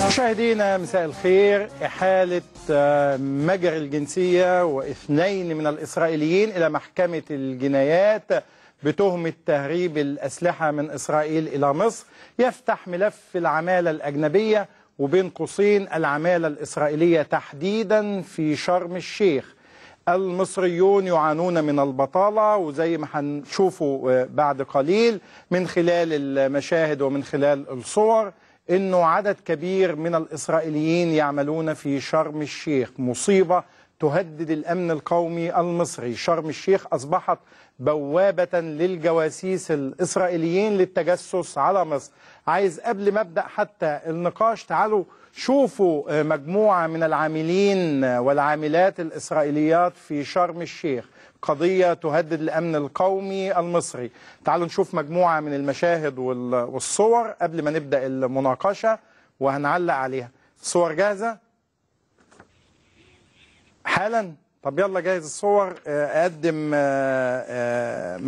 مشاهدينا مساء الخير. إحالة مجر الجنسية واثنين من الإسرائيليين إلى محكمة الجنايات بتهمة تهريب الأسلحة من إسرائيل إلى مصر يفتح ملف العمالة الأجنبية وبين قوسين العمالة الإسرائيلية تحديدا في شرم الشيخ. المصريون يعانون من البطالة، وزي ما هنشوفه بعد قليل من خلال المشاهد ومن خلال الصور إنه عدد كبير من الإسرائيليين يعملون في شرم الشيخ، مصيبة تهدد الأمن القومي المصري. شرم الشيخ أصبحت بوابة للجواسيس الإسرائيليين للتجسس على مصر. عايز قبل ما أبدأ حتى النقاش تعالوا شوفوا مجموعة من العاملين والعاملات الإسرائيليات في شرم الشيخ، قضية تهدد الأمن القومي المصري. تعالوا نشوف مجموعة من المشاهد والصور قبل ما نبدأ المناقشة وهنعلق عليها. الصور جاهزة؟ حالا؟ طب يلا جاهز الصور. أقدم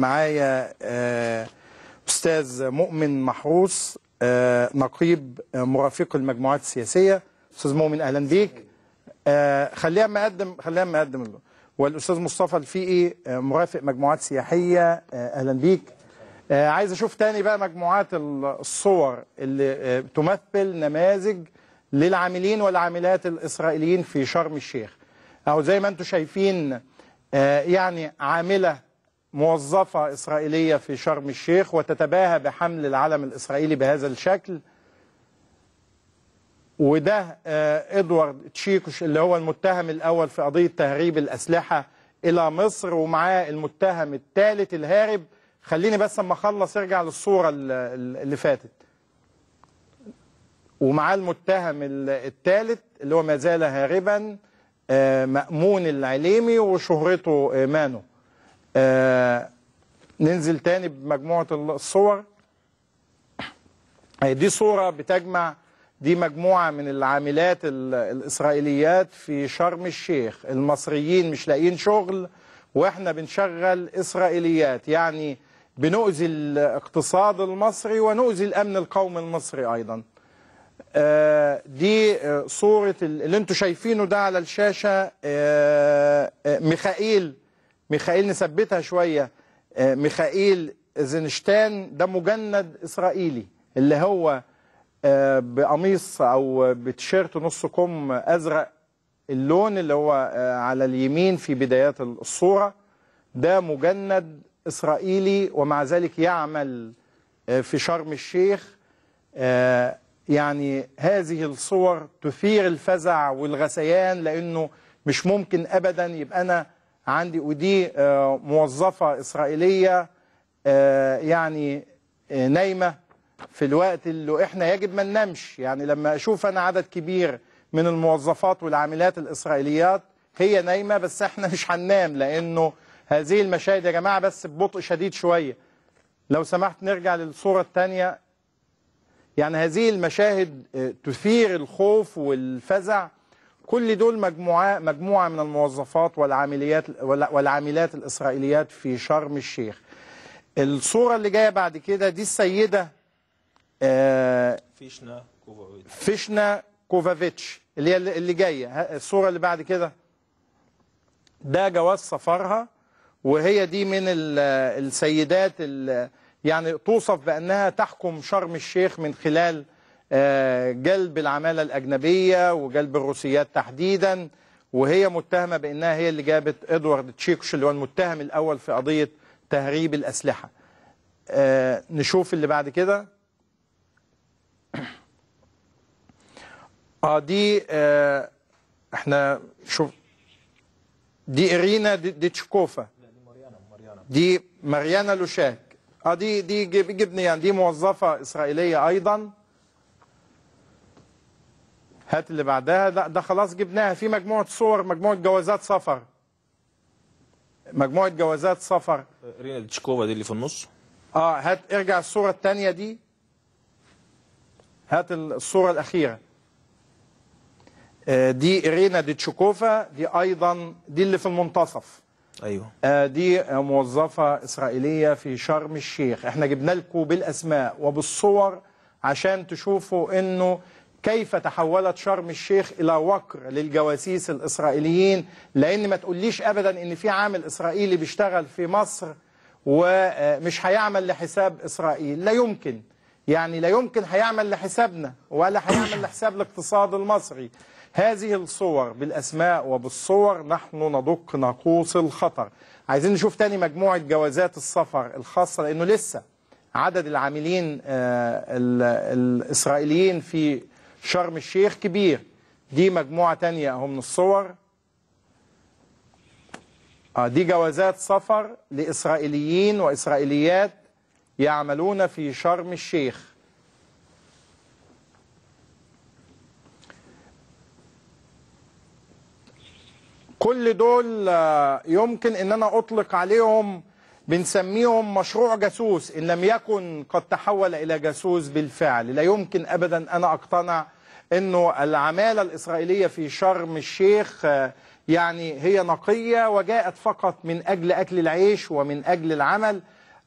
معايا أستاذ مؤمن محروس، نقيب مرافق المجموعات السياسية. أستاذ مؤمن أهلا بيك. خلينا مقدم والأستاذ مصطفى الفقي مرافق مجموعات سياحية، أهلا بيك. عايز أشوف تاني بقى مجموعات الصور اللي تمثل نماذج للعاملين والعاملات الإسرائيليين في شرم الشيخ. أو زي ما أنتم شايفين يعني عاملة موظفة إسرائيلية في شرم الشيخ وتتباهى بحمل العلم الإسرائيلي بهذا الشكل. وده إدوارد تشيكوش اللي هو المتهم الأول في قضية تهريب الأسلحة إلى مصر، ومعاه المتهم الثالث الهارب. خليني بس أما أخلص ارجع للصورة اللي فاتت. ومعاه المتهم الثالث اللي هو ما زال هاربا، مأمون العليمي وشهرته مانو. ننزل تاني بمجموعة الصور. دي صورة بتجمع، دي مجموعة من العاملات الإسرائيليات في شرم الشيخ. المصريين مش لاقيين شغل وإحنا بنشغل إسرائيليات، يعني بنؤذي الاقتصاد المصري ونؤذي الأمن القومي المصري أيضا. دي صورة اللي انتوا شايفينه ده على الشاشة. ميخائيل نثبتها شوية. ميخائيل زينشتان ده مجند إسرائيلي اللي هو بقميص أو بتيشيرت نص كم أزرق اللون اللي هو على اليمين في بدايات الصورة. ده مجند إسرائيلي ومع ذلك يعمل في شرم الشيخ. يعني هذه الصور تثير الفزع والغثيان، لأنه مش ممكن أبدا يبقى أنا عندي ودي موظفة إسرائيلية يعني نايمة في الوقت اللي إحنا يجب ما ننامش. يعني لما أشوف أنا عدد كبير من الموظفات والعاملات الإسرائيليات هي نايمة، بس إحنا مش هننام، لأنه هذه المشاهد يا جماعة بس ببطء شديد شوية لو سمحت نرجع للصورة الثانية. يعني هذه المشاهد تثير الخوف والفزع. كل دول مجموعة من الموظفات والعاملات الإسرائيليات في شرم الشيخ. الصورة اللي جاية بعد كده دي السيدة فيشنا كوفافيتش اللي جاية. الصورة اللي بعد كده ده جواز سفرها، وهي دي من السيدات يعني توصف بأنها تحكم شرم الشيخ من خلال جلب العمالة الأجنبية وجلب الروسيات تحديدا. وهي متهمة بأنها هي اللي جابت إدوارد تشيكوش اللي هو المتهم الأول في قضية تهريب الأسلحة. نشوف اللي بعد كده. دي احنا شوف دي إيرينا ديتشكوفا، دي ماريانا لوشاك. دي جبنيان، دي موظفة إسرائيلية أيضا. هات اللي بعدها. ده خلاص جبناها. في مجموعة صور، مجموعة جوازات سفر، مجموعة جوازات سفر. رينا ديتشكوفا دي اللي في النص. هات ارجع الصورة الثانية دي. هات الصورة الأخيرة. دي إيرينا ديتشكوفا، دي أيضا دي اللي في المنتصف. ايوه. دي موظفة إسرائيلية في شرم الشيخ. احنا جبنا لكم بالأسماء وبالصور عشان تشوفوا انه كيف تحولت شرم الشيخ الى وكر للجواسيس الاسرائيليين. لان ما تقوليش ابدا ان في عامل اسرائيلي بيشتغل في مصر ومش هيعمل لحساب اسرائيل، لا يمكن. يعني لا يمكن هيعمل لحسابنا ولا هيعمل لحساب الاقتصاد المصري. هذه الصور بالاسماء وبالصور نحن ندق ناقوس الخطر. عايزين نشوف تاني مجموعة جوازات السفر الخاصة، لانه لسه عدد العاملين الاسرائيليين في شرم الشيخ كبير. دي مجموعة تانية اهو من الصور. دي جوازات سفر لإسرائيليين وإسرائيليات يعملون في شرم الشيخ. كل دول يمكن ان انا اطلق عليهم، بنسميهم مشروع جاسوس ان لم يكن قد تحول الى جاسوس بالفعل. لا يمكن ابدا انا اقتنع انه العمالة الاسرائيلية في شرم الشيخ يعني هي نقية وجاءت فقط من اجل اكل العيش ومن اجل العمل.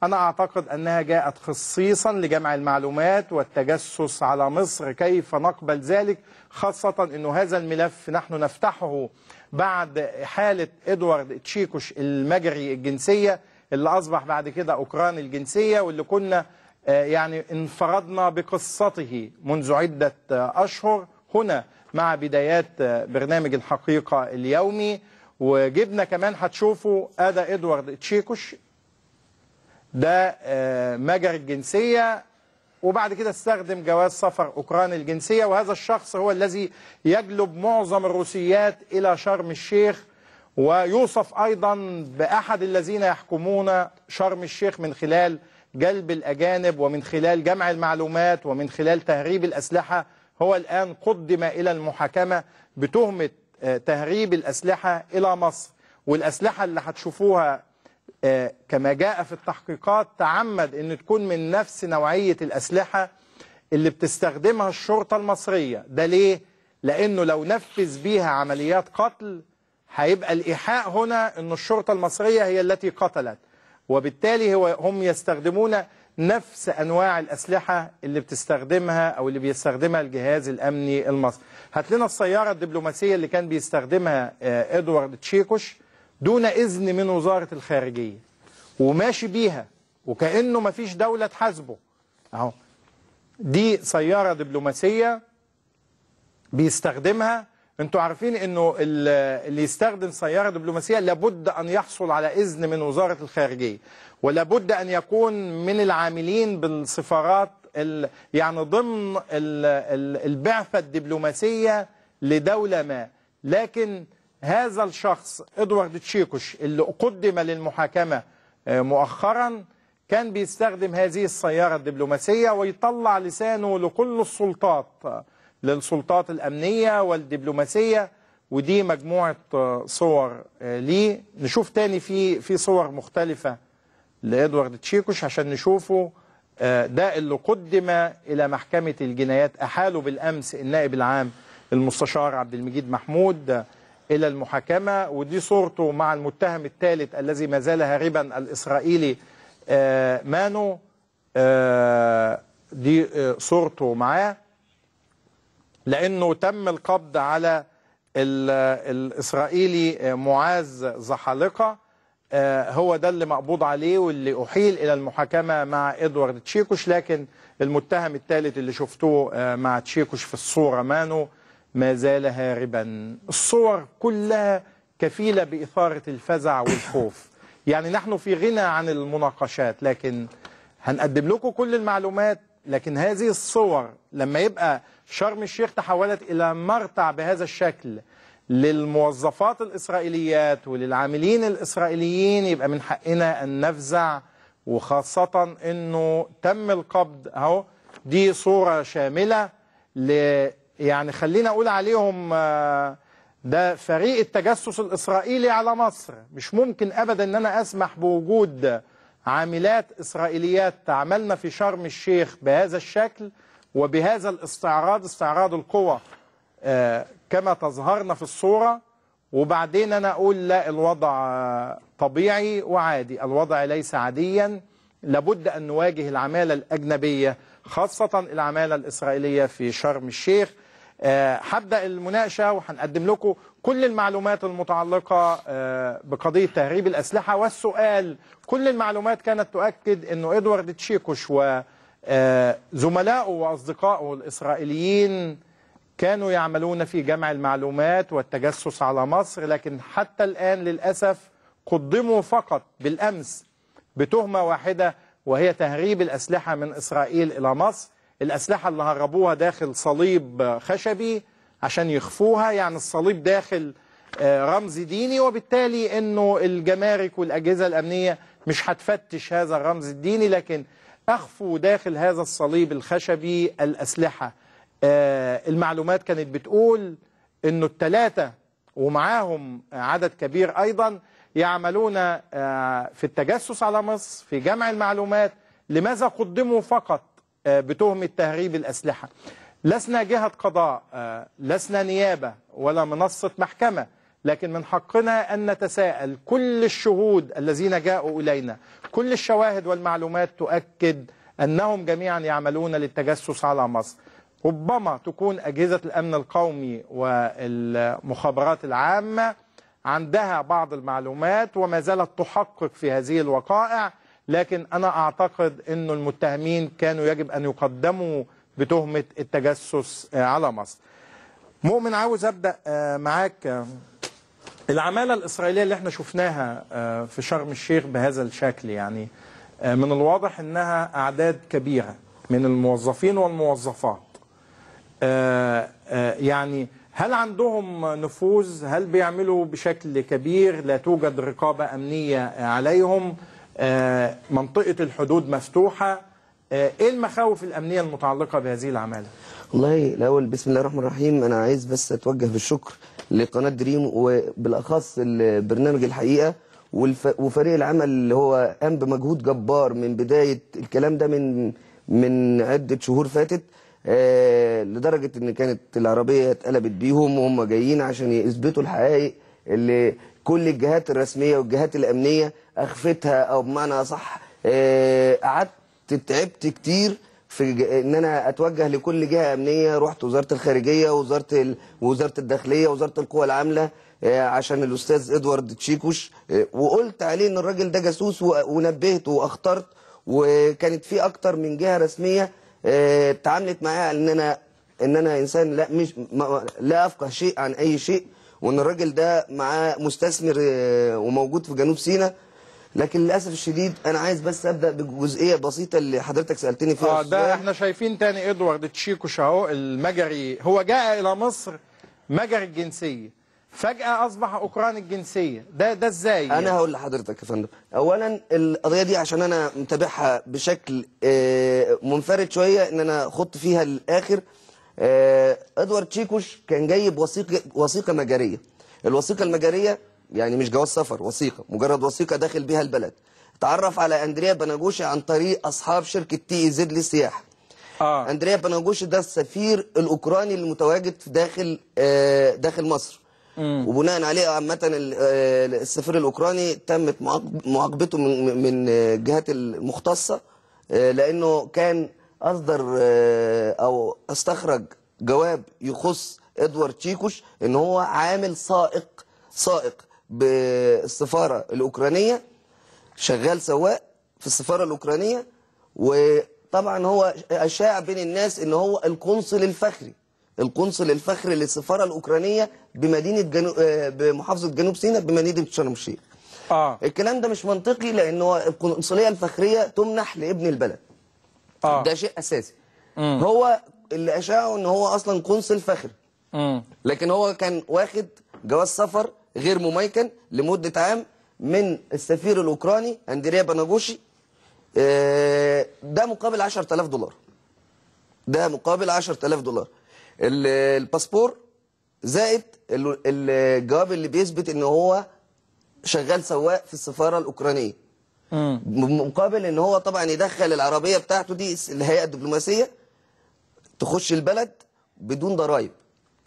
انا اعتقد انها جاءت خصيصا لجمع المعلومات والتجسس على مصر. كيف نقبل ذلك؟ خاصة انه هذا الملف نحن نفتحه بعد حالة ادوارد تشيكوش المجري الجنسية، اللي اصبح بعد كده اوكراني الجنسية، واللي كنا يعني انفردنا بقصته منذ عدة اشهر هنا مع بدايات برنامج الحقيقة اليومي. وجبنا كمان هتشوفوا ادى ادوارد تشيكوش ده مجري الجنسية، وبعد كده استخدم جواز سفر اوكراني الجنسية. وهذا الشخص هو الذي يجلب معظم الروسيات الى شرم الشيخ، ويوصف ايضا باحد الذين يحكمون شرم الشيخ من خلال جلب الاجانب ومن خلال جمع المعلومات ومن خلال تهريب الاسلحة. هو الان قدم الى المحاكمة بتهمة تهريب الاسلحة الى مصر. والاسلحة اللي هتشوفوها كما جاء في التحقيقات تعمد ان تكون من نفس نوعية الاسلحة اللي بتستخدمها الشرطة المصرية. ده ليه؟ لانه لو نفذ بيها عمليات قتل هيبقى الايحاء هنا ان الشرطة المصرية هي التي قتلت، وبالتالي هم يستخدمون نفس انواع الاسلحة اللي بتستخدمها او اللي بيستخدمها الجهاز الامني المصري. هات لنا السيارة الدبلوماسية اللي كان بيستخدمها ادوارد تشيكوش دون إذن من وزارة الخارجية، وماشي بيها وكأنه ما فيش دولة تحاسبه. اهو دي سيارة دبلوماسية بيستخدمها. انتوا عارفين انه اللي يستخدم سيارة دبلوماسية لابد ان يحصل على إذن من وزارة الخارجية، ولابد ان يكون من العاملين بالسفارات يعني ضمن البعثة الدبلوماسية لدولة ما. لكن هذا الشخص ادوارد تشيكوش اللي قدم للمحاكمة مؤخرا كان بيستخدم هذه السيارة الدبلوماسية ويطلع لسانه لكل السلطات، للسلطات الأمنية والدبلوماسية. ودي مجموعة صور ليه. نشوف تاني في صور مختلفة لادوارد تشيكوش عشان نشوفوا ده اللي قدم إلى محكمة الجنايات. أحاله بالأمس النائب العام المستشار عبد المجيد محمود إلى المحاكمة. ودي صورته مع المتهم الثالث الذي ما زال هاربا الإسرائيلي مانو. دي صورته معاه، لأنه تم القبض على الإسرائيلي معاذ زحالقة. هو ده اللي مقبوض عليه واللي أحيل إلى المحاكمة مع إدوارد تشيكوش. لكن المتهم الثالث اللي شفتوه مع تشيكوش في الصورة مانو ما زال هاربا. الصور كلها كفيلة بإثارة الفزع والخوف. يعني نحن في غنى عن المناقشات، لكن هنقدم لكم كل المعلومات. لكن هذه الصور لما يبقى شرم الشيخ تحولت إلى مرتع بهذا الشكل للموظفات الإسرائيليات وللعاملين الإسرائيليين، يبقى من حقنا أن نفزع. وخاصة أنه تم القبض. أهو دي صورة شاملة يعني خلينا أقول عليهم ده فريق التجسس الإسرائيلي على مصر. مش ممكن أبدا أن أنا أسمح بوجود عاملات إسرائيليات تعملنا في شرم الشيخ بهذا الشكل وبهذا الاستعراض، استعراض القوى كما تظهرنا في الصورة، وبعدين أنا أقول لا الوضع طبيعي وعادي. الوضع ليس عاديا. لابد أن نواجه العمالة الأجنبية خاصة العمالة الإسرائيلية في شرم الشيخ. هبدأ المناقشة وهنقدم لكم كل المعلومات المتعلقة بقضية تهريب الأسلحة والسؤال. كل المعلومات كانت تؤكد أنه إدوارد تشيكوش وزملائه وأصدقائه الإسرائيليين كانوا يعملون في جمع المعلومات والتجسس على مصر، لكن حتى الآن للأسف قدموا فقط بالأمس بتهمة واحدة، وهي تهريب الأسلحة من إسرائيل إلى مصر. الأسلحة اللي هربوها داخل صليب خشبي عشان يخفوها، يعني الصليب داخل رمز ديني، وبالتالي أنه الجمارك والأجهزة الأمنية مش هتفتش هذا الرمز الديني، لكن أخفوا داخل هذا الصليب الخشبي الأسلحة. المعلومات كانت بتقول أنه الثلاثة ومعاهم عدد كبير أيضا يعملون في التجسس على مصر في جمع المعلومات. لماذا قدموا فقط بتهمة تهريب الأسلحة؟ لسنا جهة قضاء، لسنا نيابة ولا منصة محكمة، لكن من حقنا أن نتساءل. كل الشهود الذين جاءوا إلينا، كل الشواهد والمعلومات تؤكد أنهم جميعا يعملون للتجسس على مصر. ربما تكون أجهزة الأمن القومي والمخابرات العامة عندها بعض المعلومات وما زالت تحقق في هذه الوقائع، لكن أنا أعتقد أن المتهمين كانوا يجب أن يقدموا بتهمة التجسس على مصر. مؤمن، عاوز أبدأ معاك. العمالة الإسرائيلية اللي احنا شفناها في شرم الشيخ بهذا الشكل، يعني من الواضح أنها أعداد كبيرة من الموظفين والموظفات. يعني هل عندهم نفوذ؟ هل بيعملوا بشكل كبير؟ لا توجد رقابة أمنية عليهم؟ منطقة الحدود مفتوحة؟ ايه المخاوف الأمنية المتعلقة بهذه العمالة؟ والله الأول بسم الله الرحمن الرحيم، أنا عايز بس أتوجه بالشكر لقناة دريم وبالأخص البرنامج الحقيقة وفريق العمل اللي هو قام بمجهود جبار من بداية الكلام ده من عدة شهور فاتت، لدرجة ان كانت العربية اتقلبت بيهم وهم جايين عشان يثبتوا الحقائق اللي كل الجهات الرسمية والجهات الامنية اخفتها، او بمعنى اصح قعدت تعبت كتير في ان انا اتوجه لكل جهة امنية. رحت وزارة الخارجية ووزارة الداخلية ووزارة القوى العاملة عشان الاستاذ ادوارد تشيكوش، وقلت عليه ان الراجل ده جاسوس ونبهته واخترت، وكانت في اكتر من جهة رسمية تعاملت معايا ان انا انسان لا افقه شيء عن اي شيء، وان الراجل ده معاه مستثمر وموجود في جنوب سيناء. لكن للاسف الشديد انا عايز بس ابدا بجزئيه بسيطه اللي حضرتك سالتني فيها. ده احنا شايفين تاني ادوارد تشيكوش اهو المجري. هو جاء الى مصر مجري الجنسيه، فجاه اصبح اوكراني الجنسيه. ده ازاي؟ انا هقول لحضرتك يا فندم. اولا القضيه دي عشان انا متابعها بشكل منفرد شويه، ان انا خضت فيها للاخر. ادوارد تشيكوش كان جايب وثيقه مجريه. الوثيقه المجريه يعني مش جواز سفر، وثيقه مجرد وثيقه داخل بيها البلد. اتعرف على اندريا بناغوشي عن طريق اصحاب شركه TEZ للسياحه. اندريا بناغوشي ده السفير الاوكراني المتواجد في داخل مصر. وبناء عليه عامه السفير الاوكراني تمت معاقبته من الجهات المختصه، لانه كان اصدر او استخرج جواب يخص ادوارد تشيكوش ان هو عامل سائق بالسفاره الاوكرانيه، شغال سواق في السفاره الاوكرانيه. وطبعا هو اشاع بين الناس ان هو القنصل الفخري للسفاره الاوكرانيه بمحافظه جنوب سيناء بمدينه شرم الشيخ. الكلام ده مش منطقي، لانه القنصليه الفخريه تمنح لابن البلد. ده شيء اساسي. هو اللي اشاعه ان هو اصلا قنصل فخري، لكن هو كان واخد جواز سفر غير مميكن لمده عام من السفير الاوكراني اندريا بناغوشي. ده مقابل 10,000 دولار. ده مقابل 10,000 دولار. الباسبور زائد الجواب اللي بيثبت ان هو شغال سواق في السفاره الاوكرانيه، مقابل ان هو طبعا يدخل العربيه بتاعته دي الهيئه الدبلوماسيه تخش البلد بدون ضرائب.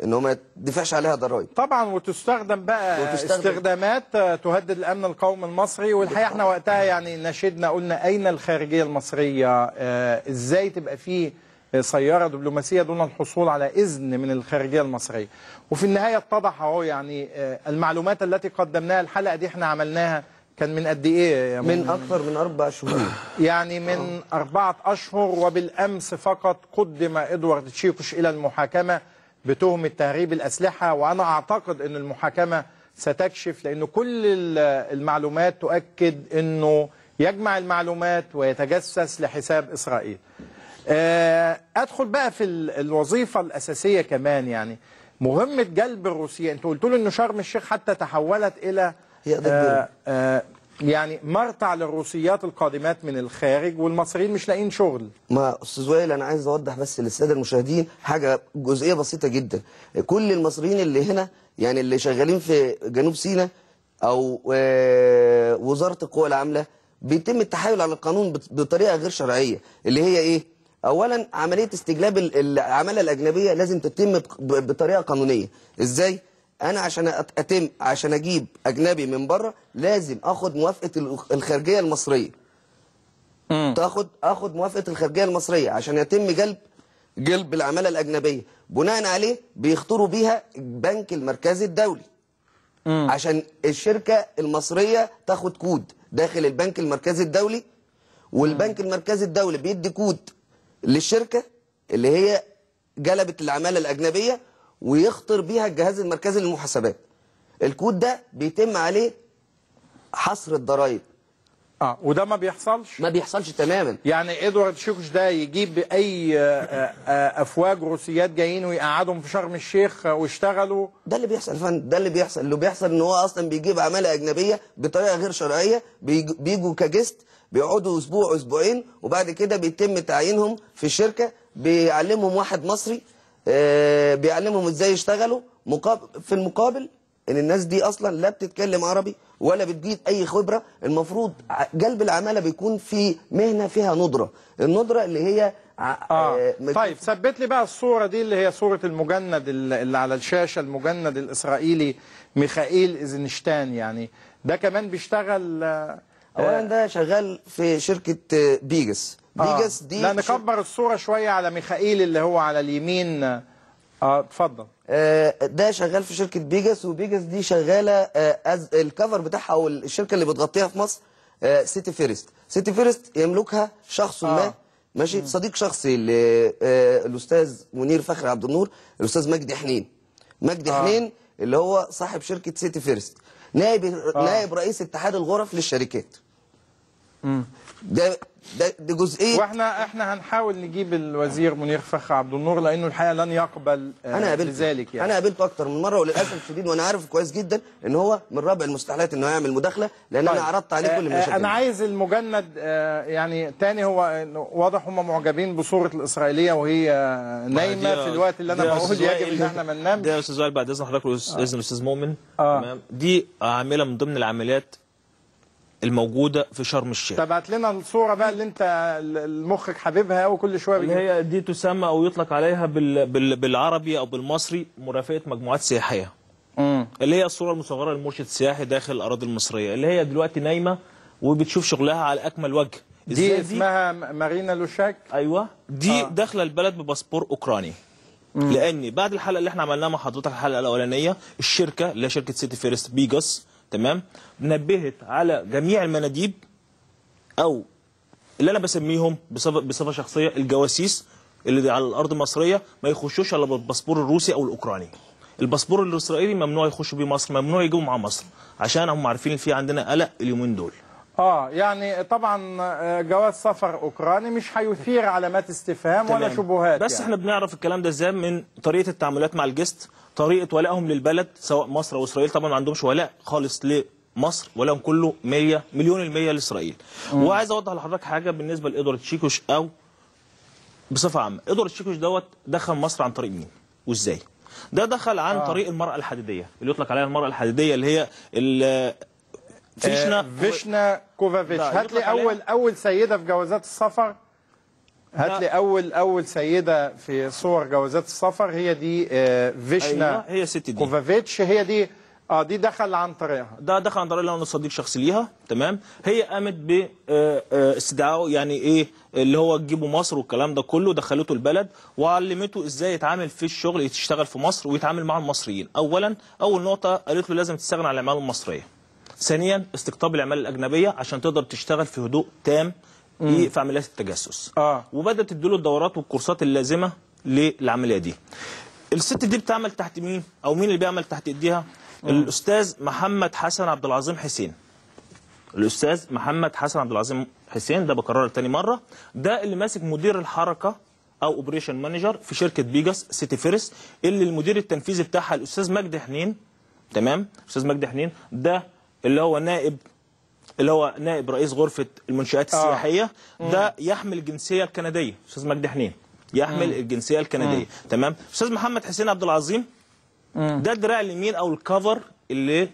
ان هو ما يدفعش عليها ضرائب. طبعا، وتستخدم بقى استخدامات تهدد الامن القومي المصري. والحقيقه احنا وقتها يعني نشدنا قلنا اين الخارجيه المصريه؟ ازاي تبقى في سياره دبلوماسيه دون الحصول على اذن من الخارجيه المصريه؟ وفي النهايه اتضح اهو يعني المعلومات التي قدمناها، الحلقه دي احنا عملناها كان من قد ايه يا من اكثر من 4 شهور، يعني من 4 أشهر. وبالامس فقط قدم ادوارد تشيكوش الى المحاكمه بتهمه تهريب الاسلحه. وانا اعتقد ان المحاكمه ستكشف، لانه كل المعلومات تؤكد انه يجمع المعلومات ويتجسس لحساب اسرائيل. ادخل بقى في الوظيفه الاساسيه كمان، يعني مهمه جلب الروسيين. انتوا قلتوا له انه شرم الشيخ حتى تحولت الى يعني مرتع للروسيات القادمات من الخارج، والمصريين مش لاقيين شغل. ما استاذ وائل، انا عايز اوضح بس للساده المشاهدين حاجه جزئيه بسيطه جدا. كل المصريين اللي هنا يعني اللي شغالين في جنوب سيناء او وزاره القوى العامله بيتم التحايل على القانون بطريقه غير شرعيه، اللي هي ايه؟ اولا عمليه استجلاب العماله الاجنبيه لازم تتم بطريقه قانونيه. ازاي؟ انا عشان اجيب اجنبي من بره لازم اخد موافقه الخارجيه المصريه. اخد موافقه الخارجيه المصريه عشان يتم جلب العماله الاجنبيه. بناء عليه بيختاروا بيها البنك المركزي الدولي عشان الشركه المصريه تاخد كود داخل البنك المركزي الدولي، والبنك المركزي الدولي بيدي كود للشركه اللي هي جلبت العماله الاجنبيه ويخطر بيها الجهاز المركزي للمحاسبات. الكود ده بيتم عليه حصر الضرائب. وده ما بيحصلش؟ ما بيحصلش تماما. يعني ادوارد تشيكوش ده يجيب اي افواج روسيات جايين ويقعدهم في شرم الشيخ ويشتغلوا؟ ده اللي بيحصل يا فندم، ده اللي بيحصل ان هو اصلا بيجيب عماله اجنبيه بطريقه غير شرعيه، بيجوا كجست، بيقعدوا اسبوع اسبوعين، وبعد كده بيتم تعيينهم في الشركه، بيعلمهم واحد مصري بيعلمهم ازاي يشتغلوا، في المقابل ان الناس دي اصلا لا بتتكلم عربي ولا بتجيب اي خبره. المفروض جلب العماله بيكون في مهنه فيها ندره، الندره اللي هي طيب ثبت لي بقى الصوره دي اللي هي صوره المجند اللي على الشاشه، المجند الاسرائيلي ميخائيل ايزنشتاين. يعني ده كمان بيشتغل اولا ده شغال في شركه بيجس. بيجس دي لا نكبر الصوره شويه على ميخائيل اللي هو على اليمين. اتفضل. ده شغال في شركه بيجس، وبيجس دي شغاله الكفر بتاعها او الشركه اللي بتغطيها في مصر سيتي فيرست. سيتي فيرست يملكها شخص ما ماشي، صديق شخصي للاستاذ منير فخري عبد النور، الاستاذ مجدي حنين. مجدي حنين اللي هو صاحب شركه سيتي فيرست، نائب رئيس اتحاد الغرف للشركات. دي جزئيه. واحنا هنحاول نجيب الوزير منير فخري عبد النور، لانه الحقيقه لن يقبل لذلك. يعني انا قابلته اكتر من مره، وللاسف الشديد وانا عارف كويس جدا ان هو من رابع المستحيلات انه يعمل مداخله، لان انا عرضت عليه كل المشاكل. انا عايز المجند يعني تاني. هو واضح هم معجبين بصوره الاسرائيليه وهي نايمه في الوقت اللي انا بقول يجب ان احنا ما ننامش. ده يا استاذ وائل بعد اذن حضرتك واذن الاستاذ مؤمن. تمام. دي عامله من ضمن العمليات الموجوده في شرم الشيخ. طب هات لنا الصوره بقى اللي انت المخك حبيبها قوي كل شويه اللي هي دي تسمى او يطلق عليها بالعربي او بالمصري مرافقه مجموعات سياحيه. اللي هي الصوره المصغره للمرشد السياحي داخل الاراضي المصريه، اللي هي دلوقتي نايمه وبتشوف شغلها على اكمل وجه. دي اسمها مارينا لوشاك. ايوه دي داخله البلد بباسبور اوكراني. لان بعد الحلقه اللي احنا عملناها مع حضرتك الحلقه الاولانيه، الشركه اللي هي شركه سيتي فيرست بيجاس تمام نبهت على جميع المناديب او اللي انا بسميهم بصفه شخصيه الجواسيس اللي على الارض المصريه ما يخشوش الا بالباسبور الروسي او الاوكراني. الباسبور الاسرائيلي ممنوع يخشوا بيه مصر، ممنوع يجوا مع مصر، عشان هم عارفين في عندنا قلق اليومين دول. يعني طبعا جواز سفر اوكراني مش هيثير علامات استفهام ولا شبهات. بس يعني احنا بنعرف الكلام ده ازاي؟ من طريقه التعاملات مع الجست، طريقه ولائهم للبلد سواء مصر او اسرائيل. طبعا ما عندهمش ولاء خالص لمصر، ولائهم كله 100% لاسرائيل. وعايز اوضح لحضرتك حاجه بالنسبه لادوارد تشيكوش او بصفه عامه. ادوارد تشيكوش دوت دخل مصر عن طريق مين وازاي؟ ده دخل عن طريق المراه الحديديه اللي يطلق عليها المراه الحديديه، اللي هي فيشنا كوفافيتش. هات لي اول سيده في جوازات السفر. هات لي اول سيده في صور جوازات السفر، هي دي فيشنا. أيوة، هي الست دي كوفافيتش، هي دي. دي دخل عن طريقها. ده دخل عن طريق لو انا صديق شخصي ليها، تمام. هي قامت باستدعائه، يعني ايه اللي هو تجيبه مصر والكلام ده كله، دخلته البلد وعلمته ازاي يتعامل في الشغل، يشتغل في مصر ويتعامل مع المصريين. اول نقطه قالت له لازم تستغنى عن العماله المصريه. ثانيا استقطاب العماله الاجنبيه عشان تقدر تشتغل في هدوء تام في عمليات التجسس. وبدات تديله الدورات والكورسات اللازمه للعمليه دي. الست دي بتعمل تحت مين، او مين اللي بيعمل تحت ايديها؟ الاستاذ محمد حسن عبد العظيم حسين. الاستاذ محمد حسن عبد العظيم حسين ده بكررها تاني مره، ده اللي ماسك مدير الحركه او اوبريشن مانجر في شركه بيجاس سيتي فيرست، اللي المدير التنفيذي بتاعها الاستاذ مجدي حنين، تمام. الاستاذ مجدي حنين ده اللي هو نائب رئيس غرفه المنشآت السياحيه. ده يحمل الجنسيه الكنديه. الاستاذ مجدي حنين يحمل الجنسيه الكنديه، تمام. الاستاذ محمد حسين عبد العظيم ده الدراع اليمين او الكفر اللي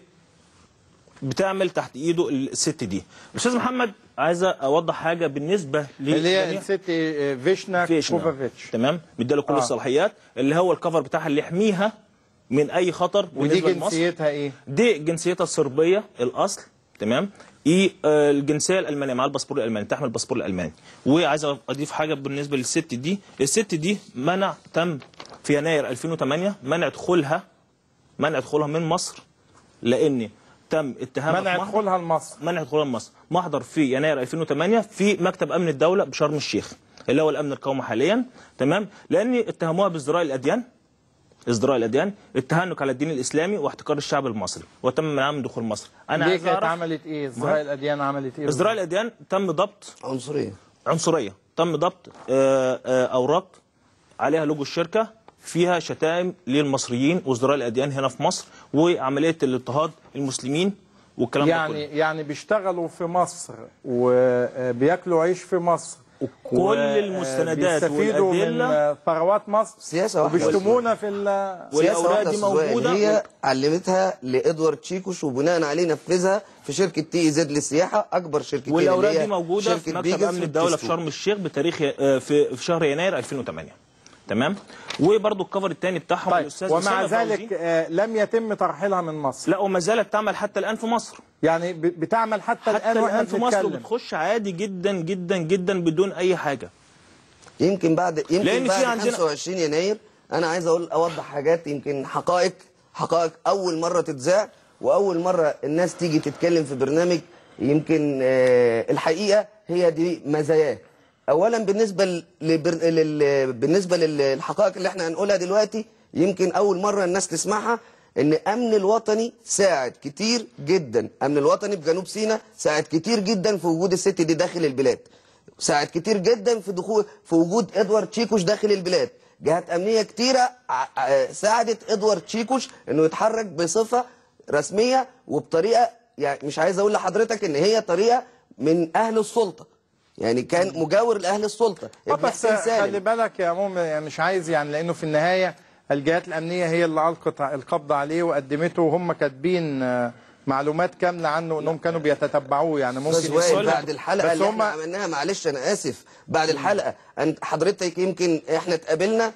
بتعمل تحت ايده الست دي. استاذ محمد، عايز اوضح حاجه بالنسبه اللي هي الست فيشنا كوفافيتش، تمام. بيديله كل الصلاحيات، اللي هو الكفر بتاعها اللي يحميها من اي خطر. ودي جنسيتها ايه؟ دي جنسيتها الصربيه الاصل، تمام. الجنسيه الالمانيه، مع الباسبور الالماني، تحمل الباسبور الالماني. وعايز اضيف حاجه بالنسبه للست دي. الست دي تم في يناير 2008 منع دخولها من مصر، لان تم اتهامها منع دخولها لمصر محضر في يناير 2008 في مكتب امن الدوله بشرم الشيخ، اللي هو الامن القومي حاليا، تمام. لان اتهموها بازدراء الاديان، التهنك على الدين الاسلامي واحتكار الشعب المصري، وتم منعها من دخول مصر. انا ليه كانت عملت ايه؟ ازدراء الاديان عملت ايه؟ ازدراء الاديان تم ضبط عنصريه، تم ضبط اوراق عليها لوجو الشركه فيها شتائم للمصريين وازدراء الاديان هنا في مصر، وعمليه الاضطهاد المسلمين والكلام ده كله. يعني بيشتغلوا في مصر وبياكلوا عيش في مصر، كل المستندات والادله من ثروات مصر، سياسه واحده، وبيشتمونا في والاوراق دي موجوده. هي علمتها لادوارد تشيكوش، وبناء عليه نفذها في شركه تي زد للسياحه، اكبر شركتين. والاوراق دي موجوده في مكتب امن الدوله في شرم الشيخ بتاريخ في شهر يناير 2008، تمام. وبرضه الكفر الثاني بتاعهم الاستاذ ومع ذلك لم يتم ترحيلها من مصر. لا، وما زالت تعمل حتى الان في مصر. يعني بتعمل حتى الان في مصر، وبتخش عادي جدا جدا جدا بدون اي حاجه. يمكن بعد 25 يناير انا عايز اوضح حاجات، يمكن حقائق اول مره تتذاع واول مره الناس تيجي تتكلم في برنامج. يمكن الحقيقه هي دي مزاياه. اولا بالنسبه للحقائق اللي احنا هنقولها دلوقتي، يمكن اول مره الناس تسمعها، ان امن الوطني ساعد كتير جدا، امن الوطني بجنوب سيناء ساعد كتير جدا في وجود الست دي داخل البلاد، ساعد كتير جدا في وجود ادوارد تشيكوش داخل البلاد. جهات امنيه كتيره ساعدت ادوارد تشيكوش انه يتحرك بصفه رسميه وبطريقه، يعني مش عايز اقول لحضرتك ان هي طريقه من اهل السلطه، يعني كان مجاور لاهل السلطه. بس خلي بالك يا مؤمن، يعني مش عايز، يعني لانه في النهايه الجهات الامنيه هي اللي القت القبض عليه وقدمته، وهم كاتبين معلومات كامله عنه انهم كانوا بيتتبعوه. يعني ممكن بعد الحلقه اللي احنا عملناها، معلش انا اسف، بعد الحلقه حضرتك يمكن احنا اتقابلنا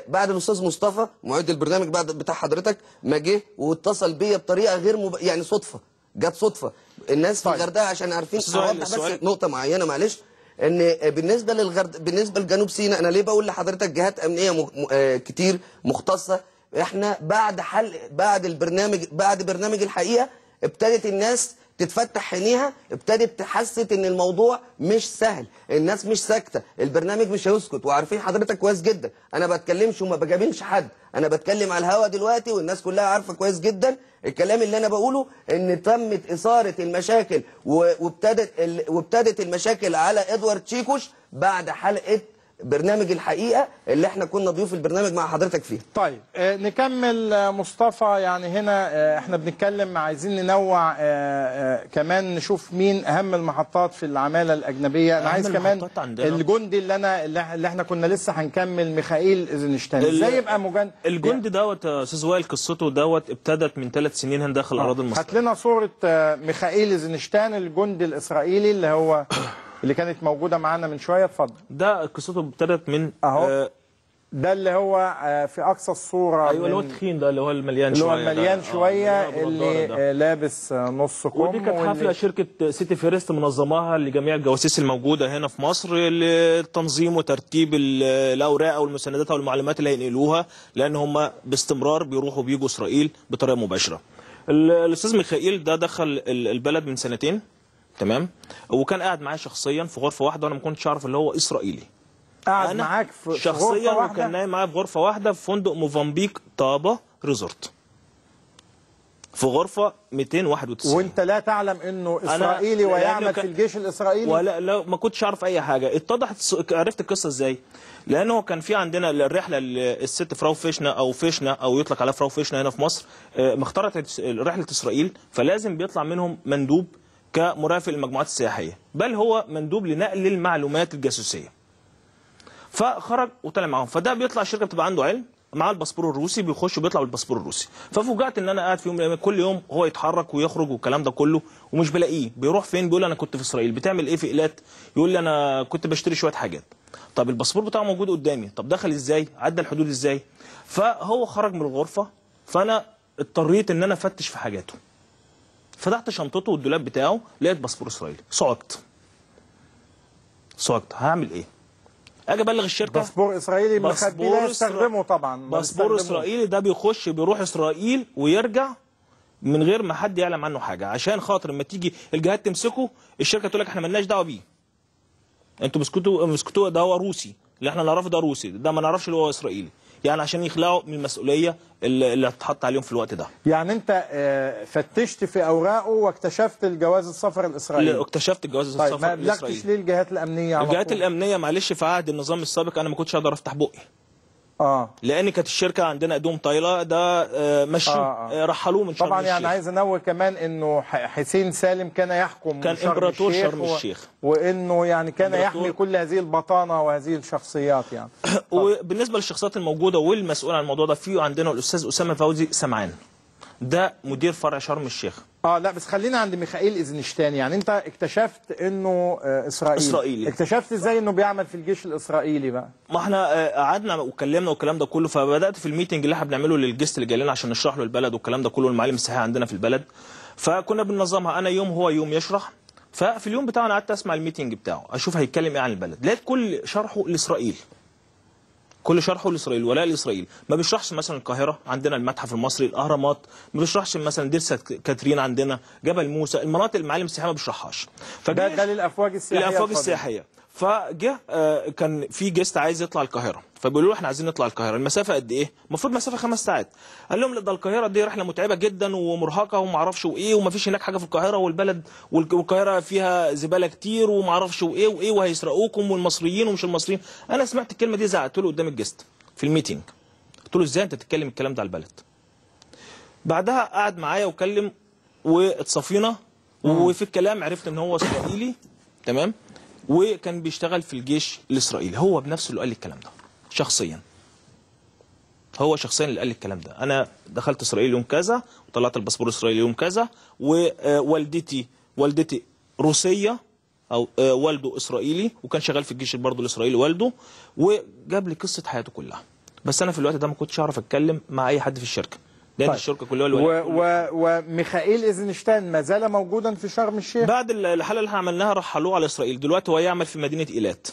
بعد الاستاذ مصطفى معد البرنامج بتاع حضرتك ما جه واتصل بيا بطريقه غير يعني صدفه، جت صدفه. الناس في الغردقه عشان عارفين، بس نقطه معينه معلش، ان بالنسبه لجنوب سيناء، انا ليه بقول لحضرتك جهات امنيه كتير مختصه. احنا بعد برنامج الحقيقه ابتدت الناس تتفتح عينيها، ابتدت تحسس ان الموضوع مش سهل، الناس مش ساكته، البرنامج مش هيسكت. وعارفين حضرتك كويس جدا انا بتكلمش وما بجاملش حد، انا بتكلم على الهوا دلوقتي والناس كلها عارفه كويس جدا الكلام اللي انا بقوله، ان تمت اثاره المشاكل وابتدت المشاكل على ادوارد تشيكوش بعد حلقه برنامج الحقيقه اللي احنا كنا ضيوف البرنامج مع حضرتك فيها. طيب نكمل مصطفى. يعني هنا احنا بنتكلم، عايزين ننوع كمان نشوف مين اهم المحطات في العماله الاجنبيه. انا عايز كمان الجندي اللي احنا كنا لسه هنكمل، ميخائيل ايزنشتاين، ازاي يبقى مجند الجندي دوت يا استاذ وائل؟ قصته دوت ابتدت من 3 سنين هنا داخل الاراضي المصريه. هات لنا صوره ميخائيل ايزنشتاين الجندي الاسرائيلي اللي هو اللي كانت موجوده معانا من شويه. اتفضل. ده قصته ابتدت من اهو. ده اللي هو في اقصى الصوره. ايوه اللي هو التخين ده، اللي هو المليان اللي شويه، هو المليان شويه اللي لابس نص كم. ودي كانت حفله شركه سيتي فيرست منظماها لجميع الجواسيس الموجوده هنا في مصر لتنظيم وترتيب الاوراق او المساندات او المعلومات اللي هينقلوها، لان هم باستمرار بيروحوا بيجوا اسرائيل بطريقه مباشره. الاستاذ ميخائيل ده دخل البلد من سنتين، تمام، وكان قاعد معايا شخصيا في غرفه واحده، وانا ما كنتش اعرف اللي هو اسرائيلي. قاعد معاك في شخصيا غرفة واحدة؟ وكان نايم معايا في غرفه واحده في فندق موفنبيك طابا ريزورت، في غرفه 291. وانت لا تعلم انه اسرائيلي ويعمل في الجيش الاسرائيلي؟ ولا لا، ما كنتش اعرف اي حاجه. اتضحت، عرفت القصه ازاي؟ لانه كان في عندنا الرحله الست فراو فيشنا او فيشنا او يطلق عليها فراو فيشنا هنا في مصر، اختارت رحله اسرائيل، فلازم بيطلع منهم مندوب كمرافق للمجموعات السياحيه، بل هو مندوب لنقل المعلومات الجاسوسيه. فخرج وطلع معاهم، فده بيطلع الشركه بتبقى عنده علم مع الباسبور الروسي، بيخش وبيطلع بالباسبور الروسي. ففوجئت ان انا قاعد في يوم من الايام كل يوم هو يتحرك ويخرج والكلام ده كله ومش بلاقيه. بيروح فين؟ بيقول انا كنت في اسرائيل. بتعمل ايه في ايلات؟ يقول لي انا كنت بشتري شويه حاجات. طب الباسبور بتاعه موجود قدامي، طب دخل ازاي؟ عدى الحدود ازاي؟ فهو خرج من الغرفه، فانا اضطريت ان انا افتش في حاجاته. فتحت شنطته والدولاب بتاعه، لقيت باسبور اسرائيلي. صعقت هعمل ايه؟ اجي ابلغ الشركه. باسبور اسرائيلي مخبي لا يستخدمه طبعا. باسبور اسرائيلي ده بيروح اسرائيل ويرجع من غير ما حد يعلم عنه حاجه، عشان خاطر لما تيجي الجهات تمسكه الشركه تقول لك احنا مالناش دعوه بيه. انتوا مسكتوه ده هو روسي، اللي احنا نعرفه ده روسي، ده ما نعرفش اللي هو اسرائيلي، يعني عشان يخلعوا من المسؤوليه اللي هتتحط عليهم في الوقت ده. يعني انت فتشت في اوراقه واكتشفت الجواز السفر الاسرائيلي؟ اكتشفت الجواز السفر الاسرائيلي. طيب ما بلغتش ليه الجهات الامنيه؟ الجهات الامنيه معلش في عهد النظام السابق انا ما كنتش اقدر افتح بقي. لان كانت الشركه عندنا ايدهم طايله، ده مشوه رحلوه من شرم طبعا الشيخ. يعني عايز انوه كمان انه حسين سالم كان يحكم كان امبراطور شرم الشيخ، وانه يعني كان يحمي كل هذه البطانه وهذه الشخصيات يعني. وبالنسبه للشخصيات الموجوده والمسؤول عن الموضوع ده، في عندنا الاستاذ اسامه فوزي سمعان، ده مدير فرع شرم الشيخ. لا بس خلينا عند ميخائيل ايزنشتاين. يعني انت اكتشفت انه اسرائيلي. اكتشفت ازاي انه بيعمل في الجيش الاسرائيلي بقى؟ ما احنا قعدنا واتكلمنا والكلام ده كله، فبدات في الميتنج اللي احنا بنعمله للجست اللي جاي لنا عشان نشرح له البلد والكلام ده كله والمعالم السياحيه عندنا في البلد. فكنا بننظمها انا يوم هو يوم يشرح. ففي اليوم بتاعنا قعدت اسمع الميتنج بتاعه، اشوف هيتكلم ايه عن البلد. لقيت كل شرحه لاسرائيل، كل شرحه لاسرائيل، ولاء لاسرائيل. ما بيشرحش مثلا القاهره عندنا المتحف المصري، الاهرامات، ما بيشرحش مثلا دير كاترين عندنا، جبل موسى، المناطق المعالم السياحيه ما بيشرحهاش. ده للافواج السياحيه. الافواج السياحيه. فجه كان في جيست عايز يطلع القاهره، فبيقولوا له احنا عايزين نطلع القاهره، المسافه قد ايه؟ المفروض مسافه 5 ساعات. قال لهم لا ده القاهره دي رحله متعبه جدا ومرهقه وما اعرفش وايه، وما فيش هناك حاجه في القاهره، والبلد والقاهره فيها زباله كتير وما اعرفش وايه وهيسرقوكم والمصريين ومش المصريين. انا سمعت الكلمه دي زعقت له قدام الجيست في الميتنج. قلت له ازاي انت تتكلم الكلام ده على البلد؟ بعدها قعد معايا وكلم واتصفينا، وفي الكلام عرفت ان هو اسرائيلي، تمام، وكان بيشتغل في الجيش الاسرائيلي. هو بنفسه اللي قال لي الكلام ده شخصيا، هو شخصيا اللي قال لي الكلام ده. انا دخلت اسرائيل يوم كذا وطلعت الباسبور الاسرائيلي يوم كذا، ووالدتي روسيه او والده اسرائيلي وكان شغال في الجيش برضه الاسرائيلي والده، وجاب لي قصه حياته كلها. بس انا في الوقت ده ما كنتش اعرف اتكلم مع اي حد في الشركه، لان الشركه كلها وميخائيل ايزنشتاين ما زال موجودا في شرم الشيخ؟ بعد الحلقه اللي احنا عملناها رحلوه على اسرائيل. دلوقتي هو يعمل في مدينه ايلات.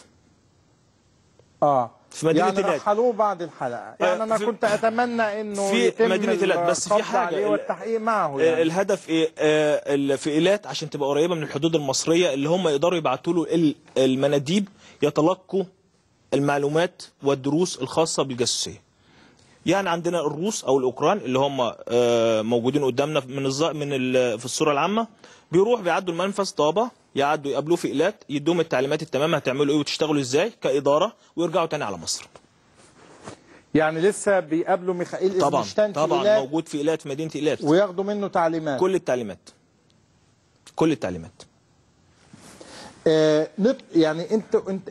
في مدينه يعني إيلات. رحلوه بعد الحلقه. يعني انا كنت اتمنى انه في يتم مدينه إيلات، بس في حاجه والتحقيق معه. يعني الهدف ايه؟ في إيلات عشان تبقى قريبه من الحدود المصريه، اللي هم يقدروا يبعتوا له المناديب يتلقوا المعلومات والدروس الخاصه بالجاسوسيه. يعني عندنا الروس او الاوكران اللي هم موجودين قدامنا في الصوره العامه، بيعدوا المنفذ طابه، يعدوا يقابلوه في إيلات، يدوهم التعليمات التمام هتعملوا ايه وتشتغلوا ازاي كاداره، ويرجعوا تاني على مصر. يعني لسه بيقابلوا ميخائيل ايزنشتاين في طبعا إيلات، موجود في إيلات، في مدينه إيلات، وياخدوا منه تعليمات، كل التعليمات. يعني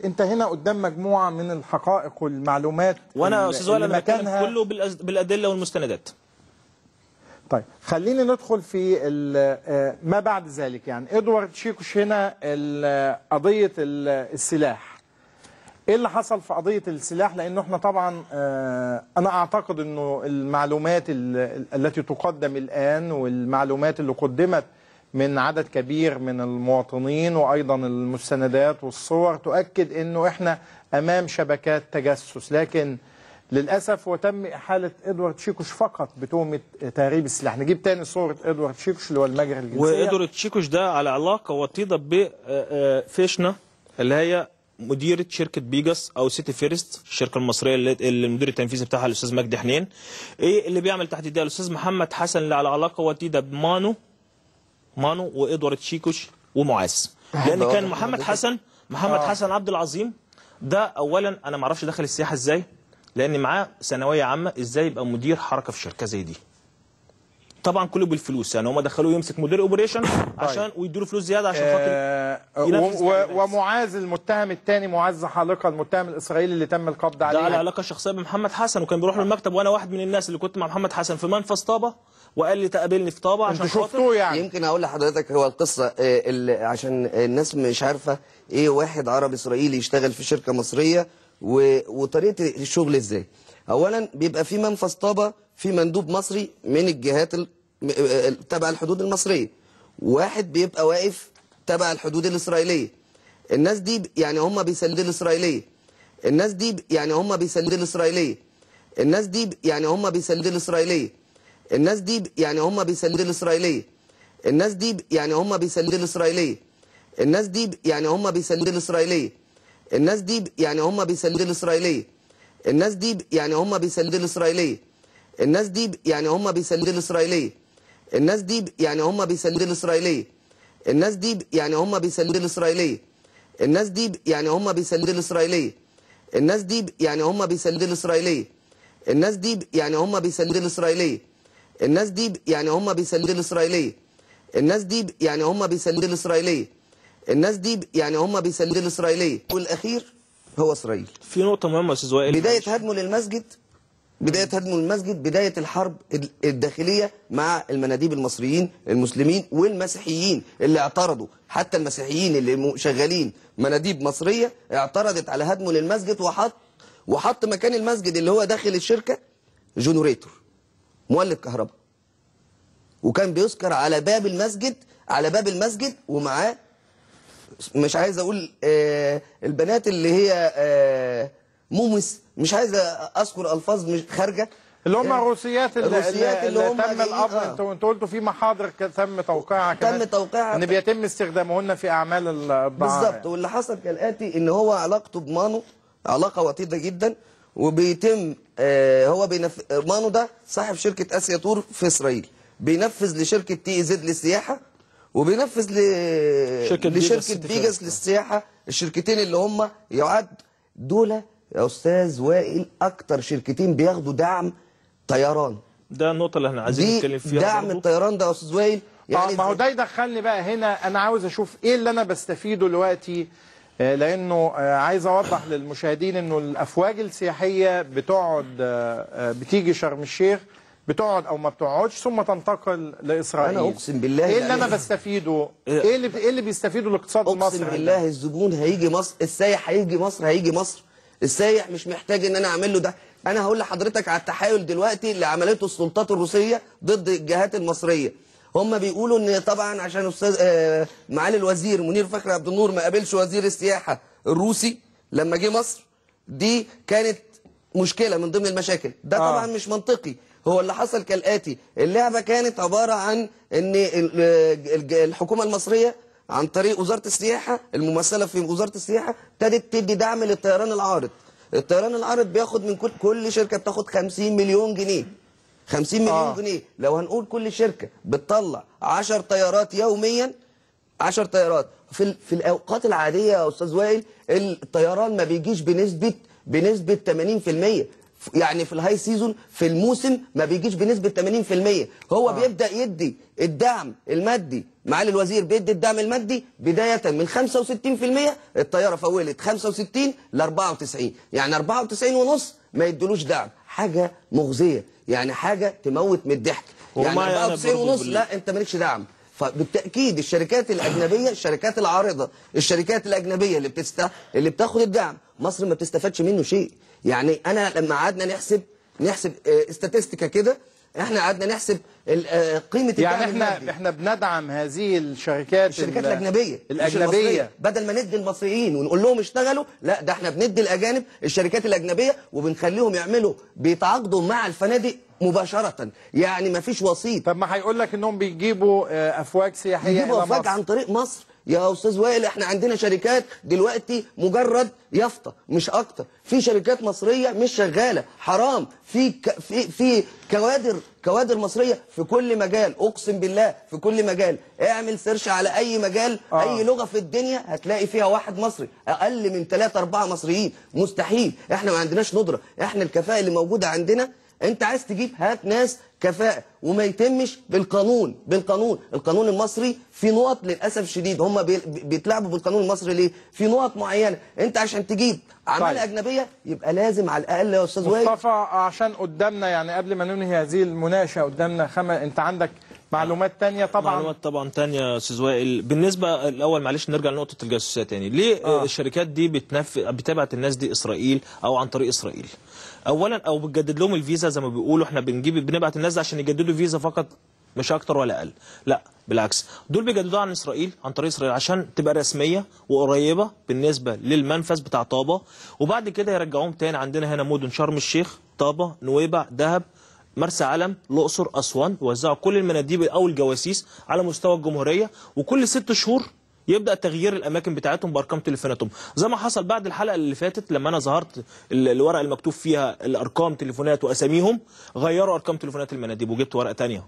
انت هنا قدام مجموعه من الحقائق والمعلومات، وانا استاذ وائل انا مكانها كله بالادله والمستندات. طيب خليني ندخل في ما بعد ذلك. يعني ادوارد شيكوش هنا قضية السلاح، ايه اللي حصل في قضية السلاح؟ لانه احنا طبعا انا اعتقد انه المعلومات التي تقدم الان والمعلومات اللي قدمت من عدد كبير من المواطنين وايضا المستندات والصور تؤكد انه احنا امام شبكات تجسس، لكن للاسف وتم احاله ادوارد شيكوش فقط بتهمه تهريب السلاح. نجيب تاني صوره ادوارد شيكوش اللي هو المجري الجنسيه. وادوارد شيكوش ده على علاقه وطيده بفيشنا اللي هي مديره شركه بيجاس او سيتي فيرست، الشركه المصريه اللي المدير التنفيذي بتاعها الاستاذ مجدي حنين. ايه اللي بيعمل تحت ايديها الاستاذ محمد حسن اللي على علاقه وطيده بمانو وادوارد شيكوش ومعاذ. لان كان محمد حسن عبد العظيم ده اولا انا ما اعرفش دخل السياحه ازاي، لان معاه ثانويه عامه، ازاي يبقى مدير حركه في شركه زي دي؟ طبعا كله بالفلوس، يعني هم دخلوه يمسك مدير اوبريشن عشان ويدوا له فلوس زياده عشان خاطر ومعاذ المتهم الثاني، معاذ زحالقه المتهم الاسرائيلي اللي تم القبض عليه، ده على علاقه شخصيه بمحمد حسن، وكان بيروح له المكتب. وانا واحد من الناس اللي كنت مع محمد حسن في منفذ طابه، وقال لي تقابلني في طابه عشان شفتوه. يعني يمكن اقول لحضرتك هو القصه عشان الناس مش عارفه ايه واحد عربي اسرائيلي يشتغل في شركه مصريه وطريقه الشغل ازاي. اولا بيبقى في منفذ طابه في مندوب مصري من الجهات تبع الحدود المصريه، واحد بيبقى واقف تبع الحدود الاسرائيليه. الناس دي يعني هم بيسلدوا الاسرائيليه، الناس دي يعني هم بيسلدوا الاسرائيليه، الناس دي يعني هم بيسلدوا الاسرائيليه، الناس دي يعني هم بيسلدوا الاسرائيليه، الناس دي يعني هم بيسلدوا الاسرائيليه، الناس دي يعني هم بيسلدوا الاسرائيليه، الناس دي يعني هم بيسلدوا الاسرائيليه، الناس دي يعني هم بيسلدوا الاسرائيليه، الناس دي يعني هم بيسلدوا الاسرائيليه، الناس دي يعني هم بيسلدوا الاسرائيليه، الناس دي يعني هم بيسلدوا الاسرائيليه، الناس دي يعني هم بيسلدوا الاسرائيليه، الناس دي يعني هم بيسلدوا الاسرائيليه، الناس دي يعني هم بيسلدوا الاسرائيليه، الناس دي يعني هم بيسلدوا الاسرائيليه، الناس دي يعني هم بيسلدوا الاسرائيليه، الناس دي يعني هم بيسلدوا الاسرائيليه. والاخير هو اسرائيل. في نقطه مهمه يا استاذ وائل، بدايه هدمه للمسجد، بداية الحرب الداخلية مع المناديب المصريين المسلمين والمسيحيين اللي اعترضوا. حتى المسيحيين اللي شغالين مناديب مصرية اعترضت على هدمه للمسجد، وحط مكان المسجد اللي هو داخل الشركة جنريتور مولد كهرباء، وكان بيذكر على باب المسجد ومعاه مش عايز اقول البنات اللي هي مومس، مش عايز اذكر الفاظ مش خارجه، اللي هم الروسيات اللي هم تم الامر. انتوا قلتوا في محاضر تم توقيعها كمان، ان بيتم استخدامهن في اعمال الضعاف بالظبط. واللي حصل كالاتي، ان هو علاقته بمانو علاقه وطيده جدا، وبيتم مانو ده صاحب شركه اسيا تور في اسرائيل، بينفذ لشركه تي زد للسياحه، وبينفذ لشركه بيجاس للسياحه. الشركتين اللي هم يعد دول يا استاذ وائل اكتر شركتين بياخدوا دعم طيران. ده النقطه اللي احنا عايزين نتكلم فيها. دعم الطيران ده يا استاذ وائل يعني ما هو ده يدخلني بقى هنا. انا عاوز اشوف ايه اللي انا بستفيده دلوقتي، لانه عايز اوضح للمشاهدين انه الافواج السياحيه بتقعد بتيجي شرم الشيخ، بتقعد او ما بتقعدش ثم تنتقل لاسرائيل. انا اقسم بالله ايه اللي انا بستفيده؟ ايه اللي بيستفيده الاقتصاد المصري؟ اقسم بالله الزبون هيجي مصر، السايح هيجي مصر. السايح مش محتاج ان انا اعمل له ده. انا هقول لحضرتك على التحايل دلوقتي اللي عملته السلطات الروسيه ضد الجهات المصريه. هم بيقولوا ان طبعا عشان استاذ معالي الوزير منير فخري عبد النور ما قابلش وزير السياحه الروسي لما جه مصر، دي كانت مشكله من ضمن المشاكل. ده طبعا مش منطقي. هو اللي حصل كالاتي، اللعبه كانت عباره عن ان الحكومه المصريه عن طريق وزاره السياحه الممثله في وزاره السياحه ابتدت تدي دعم للطيران العارض. الطيران العارض بياخد من كل شركه بتاخد 50 مليون جنيه. 50 مليون جنيه. لو هنقول كل شركه بتطلع 10 طيارات يوميا، 10 طيارات في الاوقات العاديه يا استاذ وائل الطيران ما بيجيش بنسبه 80%. يعني في الهاي سيزون في الموسم ما بيجيش بنسبه 80%. هو بيبدا يدي الدعم المادي، معالي الوزير بيدي الدعم المادي بدايه من 65%. الطياره فولت 65 ل 94، يعني 94.5 ما يدلوش دعم. حاجه مغزيه، يعني حاجه تموت من الضحك. يعني ومعي أنا 94 ونص برضو لا انت مالكش دعم. فبالتاكيد الشركات الاجنبيه، الشركات العارضه، الشركات الاجنبيه اللي بتاخد الدعم، مصر ما بتستفادش منه شيء. يعني انا لما قعدنا نحسب استاتستيكا كده، احنا قعدنا نحسب قيمه الدعم يعني احنا بندعم هذه الشركات الاجنبيه بدل ما ندي المصريين ونقول لهم اشتغلوا، لا ده احنا بندي الاجانب الشركات الاجنبيه وبنخليهم يعملوا بيتعاقدوا مع الفنادق مباشره، يعني ما فيش وسيط. طب ما هيقول لك انهم بيجيبوا افواج سياحيه يجيبوا الى افواج مصر عن طريق مصر يا استاذ وائل. احنا عندنا شركات دلوقتي مجرد يافطه مش اكتر، في شركات مصريه مش شغاله، حرام. في كوادر مصريه في كل مجال، اقسم بالله في كل مجال. اعمل سيرش على اي مجال، اي لغه في الدنيا هتلاقي فيها واحد مصري، اقل من 3 4 مصريين مستحيل. احنا ما عندناش ندره، احنا الكفاءه اللي موجوده عندنا. انت عايز تجيب هات ناس كفاءه وما يتمش بالقانون. القانون المصري في نقط للاسف الشديد هم بيتلعبوا بالقانون المصري ليه؟ في نقط معينه. انت عشان تجيب عماله اجنبيه يبقى لازم على الاقل يا استاذ وائل. مصطفى عشان قدامنا يعني قبل ما ننهي هذه المناقشه قدامنا انت عندك معلومات تانية طبعا. معلومات طبعا تانية يا استاذ وائل. بالنسبه الاول معلش نرجع لنقطه الجاسوسيه تاني. ليه الشركات دي بتبعت الناس دي اسرائيل او عن طريق اسرائيل؟ اولا او بتجدد لهم الفيزا زي ما بيقولوا، احنا بنبعت الناس عشان يجددوا فيزا فقط مش اكتر ولا اقل، لا بالعكس دول بيجددوها عن اسرائيل عن طريق اسرائيل عشان تبقى رسميه وقريبه بالنسبه للمنفذ بتاع طابه، وبعد كده يرجعوهم تاني عندنا هنا مدن شرم الشيخ، طابه، نويبع، دهب، مرسى علم، الاقصر، اسوان، يوزعوا كل المناديب او الجواسيس على مستوى الجمهوريه، وكل 6 شهور يبدا تغيير الاماكن بتاعتهم بارقام تليفوناتهم، زي ما حصل بعد الحلقه اللي فاتت لما انا ظهرت الورقه المكتوب فيها الارقام تليفونات واساميهم، غيروا ارقام تليفونات المناديب وجبت ورقه ثانيه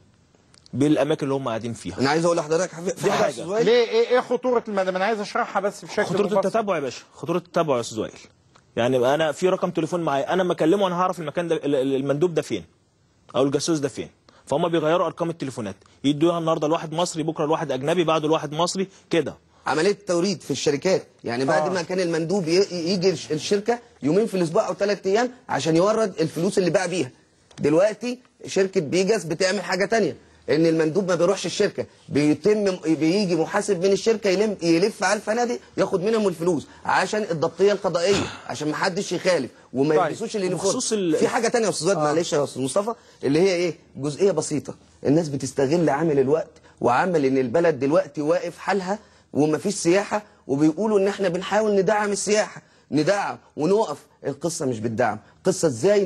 بالاماكن اللي هم قاعدين فيها. انا عايز اقول لحضرتك في حاجه ليه ايه خطوره المناديب؟ انا عايز اشرحها بس بشكل خطوره التتبع يا باشا، خطوره التتبع يا استاذ وائل. يعني انا في رقم تليفون معايا، انا ما اكلمه انا هعرف المكان ده المندوب ده فين او الجاسوس ده فين، فهم بيغيروا ارقام التليفونات، يدوها النهارده لواحد مصري، بكره لواحد اجنبي، بعده لواحد مصري كده. عمليه التوريد في الشركات، يعني بعد ما كان المندوب يجي الشركه يومين في الاسبوع او 3 ايام عشان يورد الفلوس اللي باع بيها، دلوقتي شركه بيجاس بتعمل حاجه ثانيه، ان المندوب ما بيروحش الشركه، بيجي محاسب من الشركه يلف على الفنادق ياخد منهم الفلوس عشان الضبطيه القضائيه، عشان ما حدش يخالف وما يلبسوش اليونيفورم. في حاجه ثانيه يا استاذ وائل معلش يا استاذ مصطفى، اللي هي ايه؟ جزئيه بسيطه، الناس بتستغل عامل الوقت وعامل ان البلد دلوقتي واقف حالها ومفيش سياحه، وبيقولوا ان احنا بنحاول ندعم السياحه، ندعم ونوقف. القصه مش بالدعم، قصه ازاي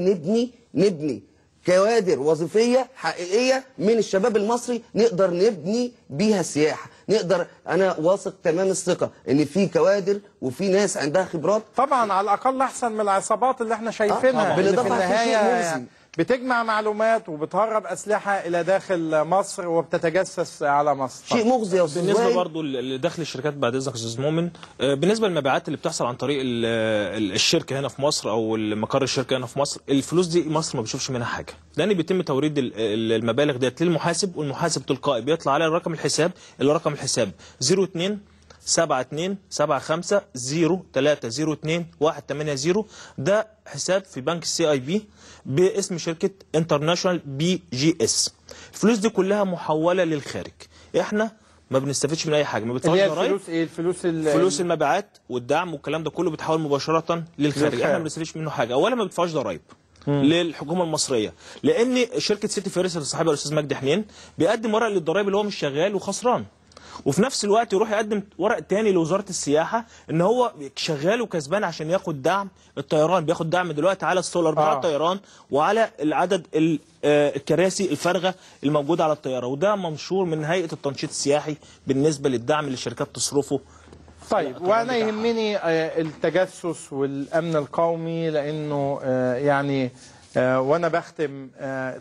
نبني كوادر وظيفيه حقيقيه من الشباب المصري نقدر نبني بيها السياحه، نقدر. انا واثق تمام الثقه ان في كوادر وفي ناس عندها خبرات، طبعا على الاقل احسن من العصابات اللي احنا شايفينها، اللي في النهايه بتجمع معلومات وبتهرب اسلحه الى داخل مصر وبتتجسس على مصر. شيء مغزي يا استاذ. بالنسبه برضو لدخل الشركات بعد اذنك يا استاذ مؤمن، بالنسبه للمبيعات اللي بتحصل عن طريق الشركه هنا في مصر او مقر الشركه هنا في مصر، الفلوس دي مصر ما بتشوفش منها حاجه، لان بيتم توريد المبالغ ديت للمحاسب، والمحاسب تلقائي بيطلع على رقم الحساب، اللي رقم الحساب 02 72 75 0302 180. ده حساب في بنك CIB باسم شركه انترناشونال BGS. الفلوس دي كلها محوله للخارج، احنا ما بنستفدش من اي حاجه، ما بندفعش ضرائب. الفلوس ايه؟ فلوس المبيعات والدعم والكلام ده كله بيتحول مباشره للخارج، احنا ما بنستفدش منه حاجه. اولا ما بندفعش ضرائب للحكومه المصريه، لان شركه سيتي فيرست اللي صاحبها الاستاذ مجدي حنين بيقدم ورق للضرائب اللي هو مش شغال وخسران، وفي نفس الوقت يروح يقدم ورق تاني لوزاره السياحه ان هو شغال وكسبان عشان ياخد دعم الطيران، بياخد دعم دلوقتي على السولار بتاع الطيران وعلى العدد الكراسي الفارغه الموجوده على الطياره، وده منشور من هيئه التنشيط السياحي بالنسبه للدعم اللي الشركات تصرفه. طيب وانا يهمني التجسس والامن القومي، لانه يعني وانا بختم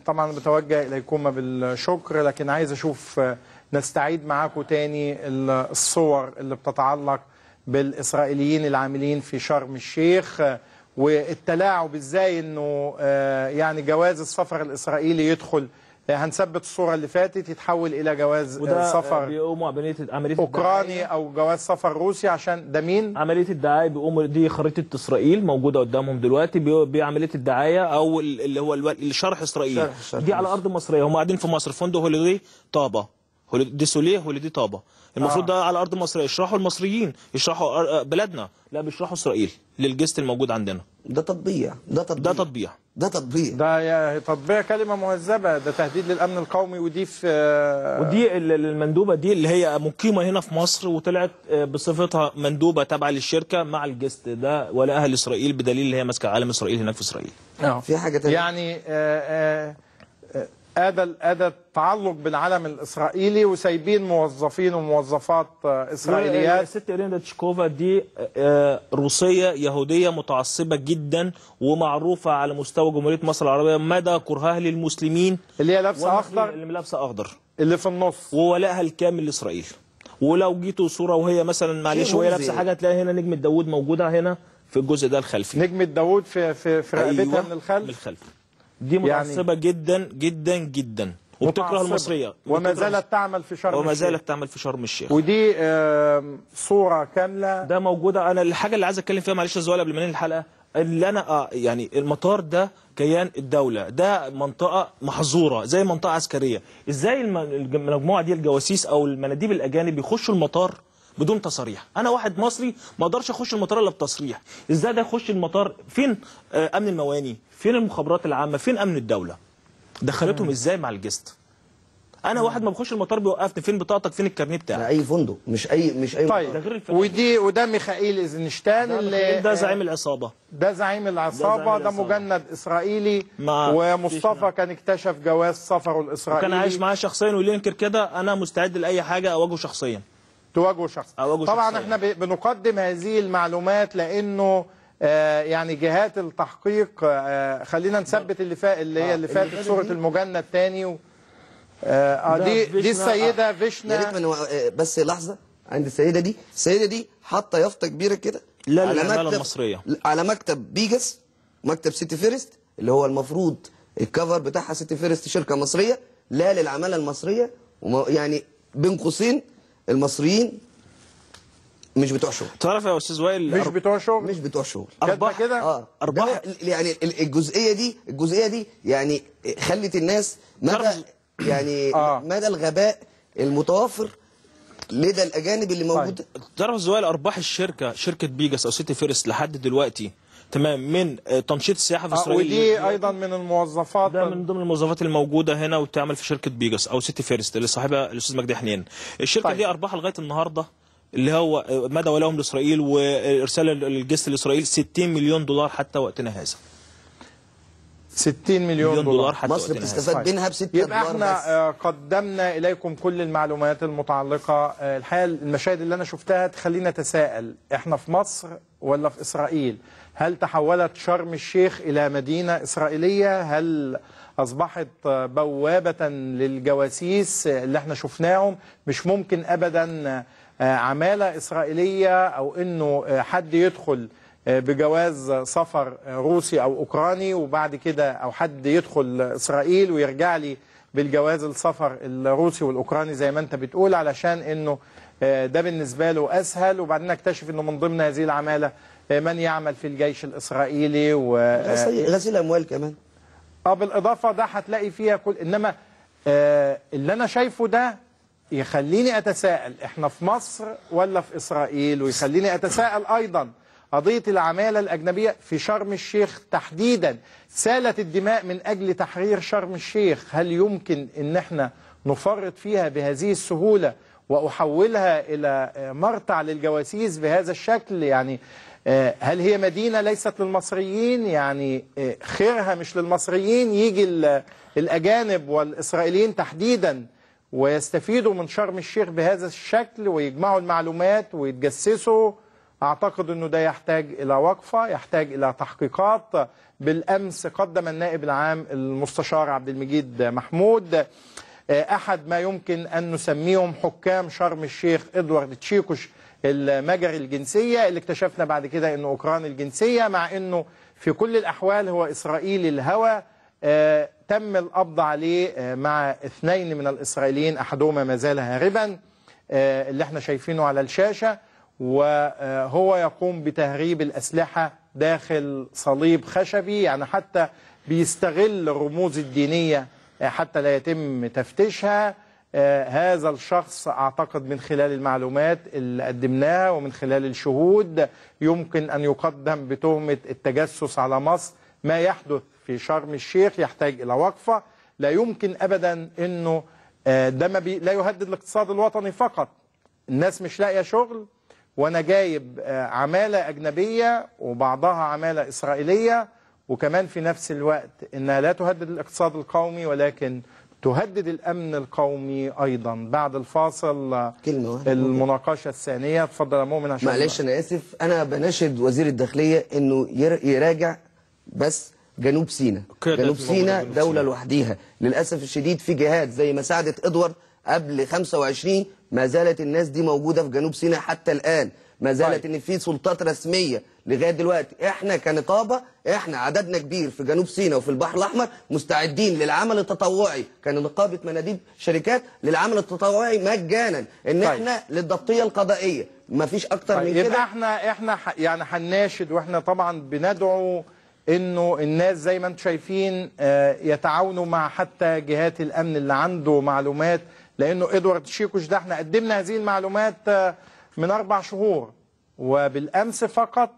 طبعا بتوجه اليكم بالشكر، لكن عايز اشوف نستعيد معاكم تاني الصور اللي بتتعلق بالإسرائيليين العاملين في شرم الشيخ، والتلاعب ازاي انه يعني جواز السفر الإسرائيلي يدخل هنثبت الصورة اللي فاتت يتحول إلى جواز سفر بيقوموا عملية أوكراني أو جواز سفر روسي. عشان ده مين؟ عملية الدعاية بيقوموا، دي خريطة إسرائيل موجودة قدامهم دلوقتي، بعملية الدعاية أو اللي هو الشرح إسرائيل. دي على أرض مصرية، هم قاعدين في مصر، فندق هوليدي طابة، دي سوليه هوليدي طابة. المفروض ده على أرض مصرية، يشرحوا المصريين، يشرحوا بلدنا، لا بيشرحوا إسرائيل للجست الموجود عندنا. ده تطبيع، ده تطبيع، ده تطبيع، ده تطبيع كلمة مهذبة، ده تهديد للأمن القومي. ودي ودي المندوبة دي اللي هي مقيمة هنا في مصر وطلعت بصفتها مندوبة تابعة للشركة مع الجست ده ولاءها لإسرائيل، بدليل اللي هي ماسكة علم إسرائيل هناك في إسرائيل. في حاجة تانية يعني هذا التعلق بالعلم الإسرائيلي وسايبين موظفين وموظفات إسرائيليات. الست إيرينا تشيكوفا دي روسية يهودية متعصبة جدا ومعروفة على مستوى جمهورية مصر العربية مدى كرهها للمسلمين، اللي هي لابسة أخضر، اللي لابسة أخضر اللي في النص، وولائها الكامل لإسرائيل. ولو جيتوا صورة وهي مثلا معلش وهي لابسة حاجة هتلاقي هنا نجمة داوود موجودة هنا في الجزء ده الخلفي. نجمة داوود في رقبتها. أيوة، من الخلف. من الخلف. دي متعصبة يعني جدا جدا جدا وبتكره المصرية، وما زالت تعمل في شرم الشيخ. وما زالت تعمل في شرم الشيخ. ودي صورة كاملة ده موجودة. أنا الحاجة اللي عايز أتكلم فيها معلش يا زوال قبل ما ننهي الحلقة، اللي أنا يعني المطار ده كيان الدولة، ده منطقة محظورة زي منطقة عسكرية. إزاي المجموعة دي الجواسيس أو المناديب الأجانب يخشوا المطار بدون تصريح؟ انا واحد مصري ما اقدرش اخش المطار الا بتصريح. ازاي ده يخش المطار؟ فين امن المواني؟ فين المخابرات العامه؟ فين امن الدوله؟ دخلتهم ازاي مع الجست؟ انا واحد ما بخش المطار بيوقفني، فين بطاقتك؟ فين الكارنيه بتاعك؟ اي فندق، مش اي طيب. وده ميخائيل ايزنشتاين اللي ده زعيم العصابه، ده زعيم العصابه، ده مجند اسرائيلي. ومصطفى كان اكتشف جواز سفره الاسرائيلي وكان عايش معاه شخصيا واللي ينكر كده انا مستعد لاي حاجه اواجهه شخصيا. تواجهه شخصيا. طبعا احنا بنقدم هذه المعلومات لانه يعني جهات التحقيق خلينا نثبت اللي فاتت صوره المجند تاني. دي السيده فيشنا. يا ريت بس لحظه عند السيده دي حاطه يافطه كبيره كده على مكتب المصريه، على مكتب بيجاس، مكتب سيتي فيرست اللي هو المفروض الكفر بتاعها سيتي فيرست شركه مصريه، لا للعماله المصريه. يعني بين قوسين المصريين مش بتوع شغل. تعرف يا استاذ وائل، مش بتوع شغل، مش بتوع شغل. ارباح كده. ارباح يعني الجزئيه دي يعني خلت الناس يعني مدى الغباء المتوفر لدى الاجانب اللي موجود. تعرف استاذ وائل، ارباح شركه بيجاس او سيتي فيرست لحد دلوقتي تمام من تنشيط السياحه في اسرائيل. ودي ايضا من الموظفات، ده من ضمن الموظفات الموجوده هنا وبتعمل في شركه بيجاس او سيتي فيرست اللي صاحبها الاستاذ مجدي حنين. الشركه دي ارباحها لغايه النهارده اللي هو مدى ولاهم لاسرائيل وارسال الجست لاسرائيل 60 مليون دولار حتى وقتنا هذا. 60 مليون دولار حتى مصر بتستفاد منها ب 6 دولار. يبقى احنا قدمنا اليكم كل المعلومات المتعلقه. الحقيقه المشاهد اللي انا شفتها تخلينا نتساءل، احنا في مصر ولا في اسرائيل؟ هل تحولت شرم الشيخ الى مدينه اسرائيليه؟ هل اصبحت بوابه للجواسيس اللي احنا شفناهم؟ مش ممكن ابدا عماله اسرائيليه او انه حد يدخل بجواز سفر روسي او اوكراني وبعد كده او حد يدخل اسرائيل ويرجع لي بالجواز السفر الروسي والاوكراني زي ما انت بتقول، علشان انه ده بالنسبه له اسهل. وبعدين نكتشف انه من ضمن هذه العماله من يعمل في الجيش الاسرائيلي غسيل اموال كمان. بالاضافه ده هتلاقي فيها كل. انما اللي انا شايفه ده يخليني اتساءل، احنا في مصر ولا في اسرائيل؟ ويخليني اتساءل ايضا قضية العمالة الأجنبية في شرم الشيخ تحديدا. سالت الدماء من أجل تحرير شرم الشيخ، هل يمكن أن احنا نفرط فيها بهذه السهولة وأحولها إلى مرتع للجواسيس بهذا الشكل؟ يعني هل هي مدينة ليست للمصريين؟ يعني خيرها مش للمصريين؟ يجي الأجانب والإسرائيليين تحديدا ويستفيدوا من شرم الشيخ بهذا الشكل ويجمعوا المعلومات ويتجسسوا؟ أعتقد أنه ده يحتاج إلى وقفة، يحتاج إلى تحقيقات. بالأمس قدم النائب العام المستشار عبد المجيد محمود أحد ما يمكن أن نسميهم حكام شرم الشيخ إدوارد تشيكوش المجري الجنسية، اللي اكتشفنا بعد كده أنه أوكراني الجنسية، مع أنه في كل الأحوال هو إسرائيلي الهوى. تم القبض عليه مع 2 من الإسرائيليين، أحدهما ما زال هاربا اللي احنا شايفينه على الشاشة، وهو يقوم بتهريب الأسلحة داخل صليب خشبي، يعني حتى بيستغل الرموز الدينية حتى لا يتم تفتيشها. هذا الشخص أعتقد من خلال المعلومات اللي قدمناها ومن خلال الشهود يمكن أن يقدم بتهمة التجسس على مصر. ما يحدث في شرم الشيخ يحتاج إلى وقفة. لا يمكن أبدا أنه ده لا يهدد الاقتصاد الوطني فقط. الناس مش لاقية شغل وأنا جايب عمالة أجنبية وبعضها عمالة إسرائيلية، وكمان في نفس الوقت إنها لا تهدد الاقتصاد القومي ولكن تهدد الأمن القومي أيضا. بعد الفاصل كلمة واحدة المناقشة الثانية. اتفضل يا مؤمن. عشان معلش أنا آسف، أنا بناشد وزير الداخلية إنه يراجع بس جنوب سيناء. جنوب سيناء دولة لوحديها. للأسف الشديد في جهات زي ما ساعدت إدوارد قبل 25 ما زالت الناس دي موجودة في جنوب سيناء حتى الآن. ما زالت إن في سلطات رسمية لغاية دلوقتي. إحنا كنقابة إحنا عددنا كبير في جنوب سيناء وفي البحر الأحمر مستعدين للعمل التطوعي كنقابة مناديب شركات للعمل التطوعي مجانا. إن إحنا للضبطية القضائية ما فيش أكتر من كده. يبقى إحنا يعني هنناشد، وإحنا طبعا بندعو إنه الناس زي ما أنتم شايفين يتعاونوا مع حتى جهات الأمن اللي عنده معلومات، لأنه إدوارد شيكوش ده احنا قدمنا هذه المعلومات من 4 شهور، وبالأمس فقط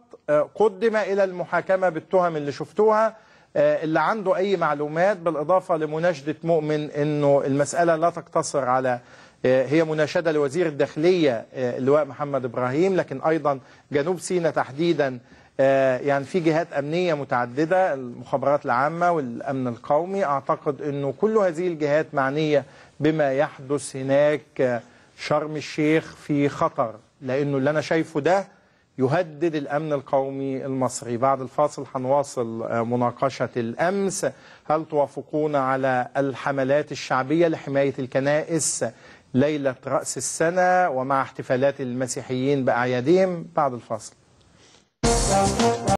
قدم إلى المحاكمة بالتهم اللي شفتوها. اللي عنده أي معلومات، بالإضافة لمناشدة مؤمن إنه المسألة لا تقتصر على هي مناشدة لوزير الداخلية اللواء محمد إبراهيم، لكن أيضا جنوب سيناء تحديدا يعني في جهات أمنية متعددة، المخابرات العامة والأمن القومي. أعتقد أنه كل هذه الجهات معنية بما يحدث هناك. شرم الشيخ في خطر، لأنه اللي أنا شايفه ده يهدد الأمن القومي المصري. بعد الفاصل هنواصل مناقشة الأمس. هل توافقون على الحملات الشعبية لحماية الكنائس ليلة رأس السنة ومع احتفالات المسيحيين بأعيادهم؟ بعد الفاصل.